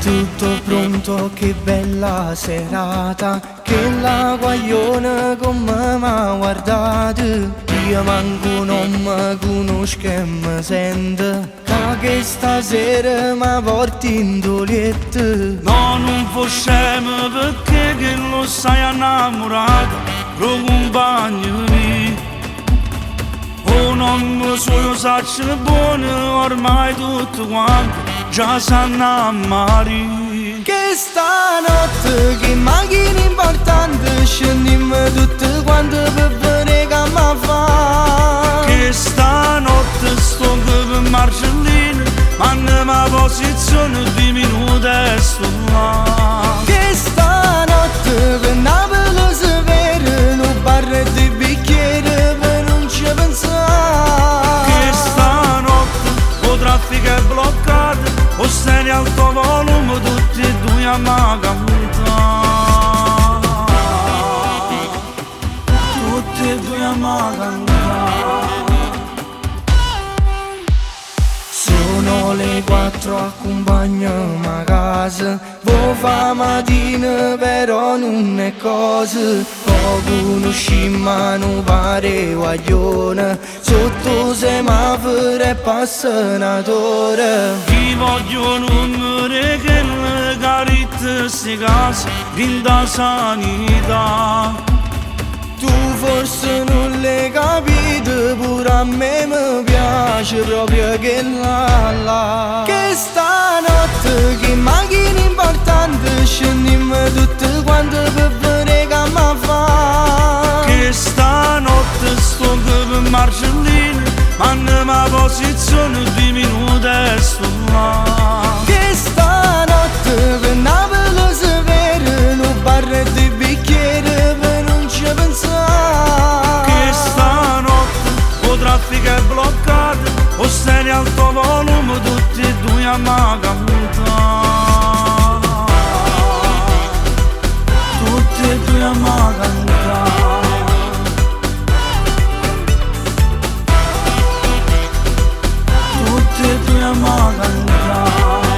tutto pronto, che bella serata, che la guagliona come m'ha guardato. Io manco non mi conosco e mi sento, che stasera mi porti in dolietto. No, non facciamo perché che lo sai innamorato, lo compagno mio. Oh, non lo so, io saccio buono, ormai tutto quanto già sanno amare. Che stanotte, che macchina importante, scendiamo tutte quante per vedere che mi fa. Che stanotte sto per Marcellino, manna posizione di minuti e sto là. Che stanotte per Napoli severe, non barre di bicchiere per non ci pensare. Che stanotte o traffico è bloccato, o stai alto volume, tutti e due a cantare. Tutti e due a cantare. Sono le 4, accompagnami a casa, vo fa mattina però non è cosa. Conoscimmo, non pare guaglione, sotto semaforo e passanatore. Ti voglio numeri che le caritte si casa in da sanità. Tu forse non l'hai capito, pure a me mi piace proprio che là. Che stanotte, che macchina importante, scendiamo tutte quante per vedere che mi fa. Che stanotte sto per Marcellino, manna posizione di minuti e sto là. Che stanotte per Napoli severe, non barre di bicchiere per non ci pensare. Che stanotte o traffico è bloccato, o stai alto volume, tutti e due a cantare. Tutti e due a cantare. Tutti e due a cantare.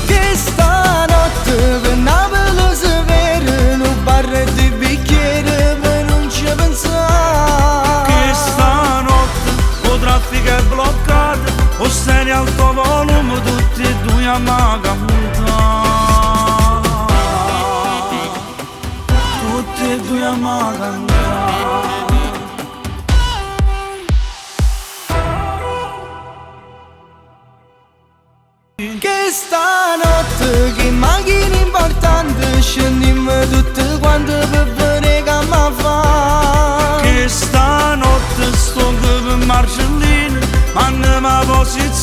Che stanotte per Napoli severe, non barre di bicchiere per non ci pensare. Che stanotte o traffico è bloccato, o stai alto volume, tutti e due a cantare. Tutti e due a cantare. Che stanotte, che macchina importante, scendiamo tutte quante per vedere che mi fa. Che stanotte sto per Marcellino, manna posizione